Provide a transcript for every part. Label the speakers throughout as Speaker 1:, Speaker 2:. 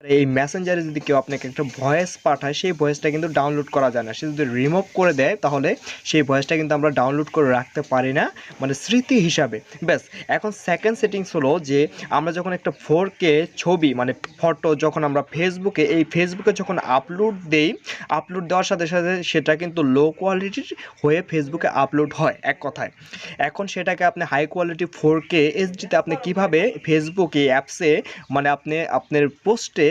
Speaker 1: এই মেসেঞ্জারে যদি কেউ আপনাকে একটা ভয়েস পাঠায়, সেই ভয়েসটা কিন্তু ডাউনলোড করা যায় না। সে যদি রিমুভ করে দেয় তাহলে সেই ভয়েসটা কিন্তু আমরা ডাউনলোড করে রাখতে পারি না, মানে স্মৃতি হিসাবে। ব্যাস, এখন সেকেন্ড সেটিংস হলো যে আমরা যখন একটা 4K ছবি মানে ফটো যখন আমরা ফেসবুকে যখন আপলোড দেই, আপলোড দেওয়ার সাথে সাথে সেটা কিন্তু লো কোয়ালিটির হয়ে ফেসবুকে আপলোড হয় এক কথায়। এখন সেটাকে আপনি হাই কোয়ালিটি 4K এইচডিতে আপনি কীভাবে ফেসবুকে অ্যাপসে মানে আপনি আপনার পোস্টে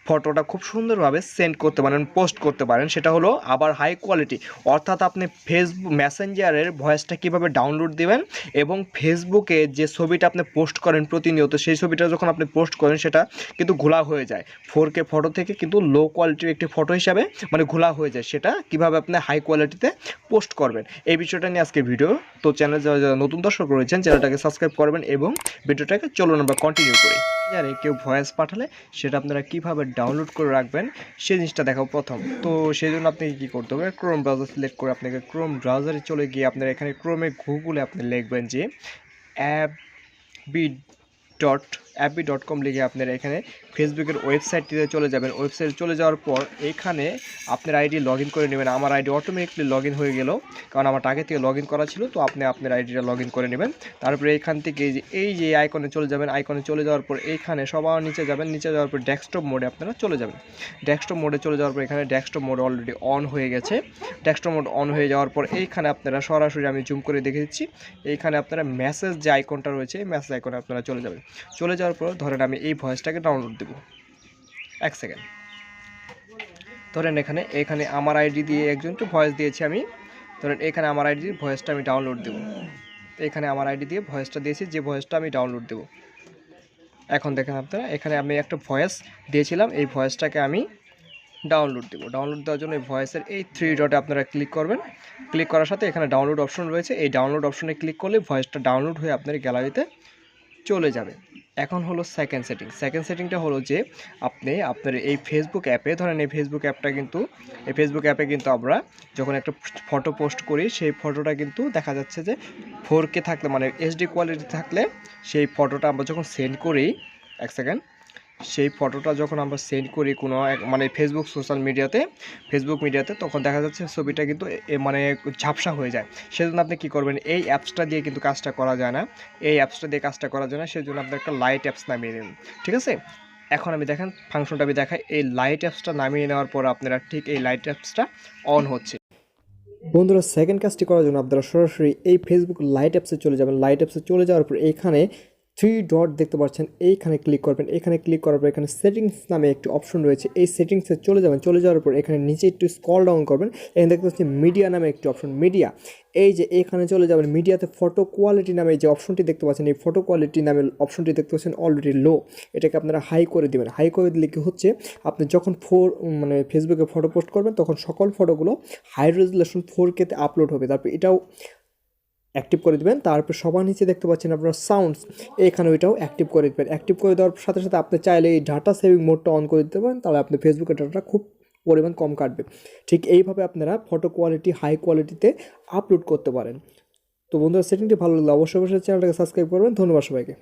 Speaker 1: ফটোটা খুব সুন্দরভাবে সেন্ড করতে পারেন, পোস্ট করতে পারেন, সেটা হলো আবার হাই কোয়ালিটি। অর্থাৎ আপনি ফেসবুক মেসেঞ্জারের ভয়েসটা কীভাবে ডাউনলোড দেবেন এবং ফেসবুকে যে ছবিটা আপনি পোস্ট করেন প্রতিনিয়ত, সেই ছবিটা যখন আপনি পোস্ট করেন সেটা কিন্তু ঘোলা হয়ে যায় 4K ফটো থেকে, কিন্তু লো কোয়ালিটির একটি ফটো হিসাবে মানে ঘোলা হয়ে যায়। সেটা কীভাবে আপনি হাই কোয়ালিটিতে পোস্ট করবেন, এই বিষয়টা নিয়ে আজকে ভিডিও। তো চ্যানেল যারা যারা নতুন দর্শক রয়েছেন চ্যানেলটাকে সাবস্ক্রাইব করবেন এবং ভিডিওটাকে চলুন আমরা কন্টিনিউ করি। আরে কেউ ভয়েস পাঠালে সেটা আপনারা কীভাবে ডাউনলোড করে রাখবেন সেই জিনিসটা দেখাও প্রথম। তো সেই জন্য আপনাকে কী করতে হবে, ক্রোম ব্রাউজার সিলেক্ট করে আপনাকে ক্রোম ব্রাউজারে চলে গিয়ে আপনারা এখানে ক্রোমে গুগলে আপনি লিখবেন যে fb.com লিখে আপনারা এখানে ফেসবুকের ওয়েবসাইটটিতে চলে যাবেন। ওয়েবসাইটে চলে যাওয়ার পর এইখানে আপনার আইডি লগ ইন করে নেবেন। আমার আইডি অটোমেটিকলি লগ ইন হয়ে গেল, কারণ আমার আগে থেকে লগ ইন করা ছিল। তো আপনি আপনার আইডিটা লগ ইন করে নেবেন। তারপরে এইখান থেকে এই যে আইকনে চলে যাবেন। আইকনে চলে যাওয়ার পর এইখানে সবার নিচে যাবেন। নিচে যাওয়ার পর ডেস্কটপ মোডে আপনারা চলে যাবেন। ডেস্কটপ মোডে চলে যাওয়ার পর এখানে ডেস্কটপ মোড অলরেডি অন হয়ে গেছে। ডেস্কটপ মোড অন হয়ে যাওয়ার পর এইখানে আপনারা সরাসরি আমি জুম করে দেখে দিচ্ছি, এইখানে আপনারা মেসেজ যে আইকনটা রয়েছে মেসেজ আইকনে আপনারা চলে যাবেন। চলে যাওয়ার পর ধরেন আমি এই ভয়েসটাকে ডাউনলোড দেবো, এক সেকেন্ড। ধরেন এখানে আমার আইডি দিয়ে একজনকে ভয়েস দিয়েছি আমি। ধরেন এখানে আমার আইডির ভয়েসটা আমি ডাউনলোড দেবো। এখানে আমার আইডি দিয়ে ভয়েসটা দিয়েছি, যে ভয়েসটা আমি ডাউনলোড দেবো। এখন দেখেন আপনারা, এখানে আমি একটা ভয়েস দিয়েছিলাম, এই ভয়েসটাকে আমি ডাউনলোড দেবো। ডাউনলোড দেওয়ার জন্য এই ভয়েসের এই 3 ডটে আপনারা ক্লিক করবেন। ক্লিক করার সাথে এখানে ডাউনলোড অপশন রয়েছে, এই ডাউনলোড অপশনে ক্লিক করলে ভয়েসটা ডাউনলোড হয়ে আপনার গ্যালারিতে চলে যাবে। এখন হলো সেকেন্ড সেটিংটা হলো যে আপনি আপনার এই ফেসবুক অ্যাপে, ধরেন এই ফেসবুক অ্যাপে কিন্তু আমরা যখন একটা ফটো পোস্ট করি, সেই ফটোটা কিন্তু দেখা যাচ্ছে যে 4K থাকলে মানে এইচডি কোয়ালিটি থাকলে সেই ফটোটা আমরা যখন সেন্ড করি, এক সেকেন্ড, সেই ফটোটা যখন আমরা সেন্ড করি কোনো মানে ফেসবুক মিডিয়াতে, তখন দেখা যাচ্ছে ছবিটা কিন্তু মানে ঝাপসা হয়ে যায়। সেজন্য আপনি কী করবেন, এই অ্যাপসটা দিয়ে কিন্তু কাজটা করা যায় না। সেজন্য আপনি একটা লাইট অ্যাপস নামিয়ে নিন, ঠিক আছে? এখন আমি দেখেন ফাংশনটা আমি দেখাই। এই লাইট অ্যাপসটা নামিয়ে নেওয়ার পর আপনারা ঠিক এই লাইট অ্যাপসটা অন হচ্ছে। বন্ধুরা, সেকেন্ড কাজটি করার জন্য আপনারা সরাসরি এই ফেসবুক লাইট অ্যাপসে চলে যাবেন। লাইট অ্যাপসে চলে যাওয়ার পর এইখানে 3 ডট দেখতে পাচ্ছেন, এইখানে ক্লিক করবেন। এখানে ক্লিক করার পর এখানে সেটিংস নামে একটি অপশন রয়েছে, এই সেটিংসে চলে যাবেন। চলে যাওয়ার পর এখানে নিচে একটু স্ক্রল ডাউন করবেন, এখানে দেখতে পাচ্ছেন মিডিয়া নামে একটি অপশন, মিডিয়া। এই যে এখানে চলে যাবেন, মিডিয়াতে ফটো কোয়ালিটি নামে যে অপশনটি দেখতে পাচ্ছেন, এই ফটো কোয়ালিটি নামে অপশনটি দেখতে পাচ্ছেন অলরেডি লো। এটাকে আপনারা হাই করে দেবেন। হাই করে দিলে কি হচ্ছে, আপনি যখন মানে ফেসবুকে ফটো পোস্ট করবেন তখন সকল ফটোগুলো হাই রেজুলেশন 4K-তে আপলোড হবে। তারপর এটাও অ্যাক্টিভ করে দেবেন। তারপর সবার নিচে দেখতে পাচ্ছেন আপনারা সাউন্ডস, এখানে ওইটাও অ্যাক্টিভ করে দেবেন। অ্যাক্টিভ করে দেওয়ার সাথে সাথে আপনি চাইলে এই ডাটা সেভিং মোডটা অন করে দিতে পারেন, তাহলে আপনি ফেসবুকের ডাটাটা খুব পরিমাণ কম কাটবে। ঠিক এইভাবে আপনারা ফটো কোয়ালিটি হাই কোয়ালিটিতে আপলোড করতে পারেন। তো বন্ধুরা, সেটিংটি ভালো লাগলে অবশ্যই চ্যানেলটাকে সাবস্ক্রাইব করবেন। ধন্যবাদ সবাইকে।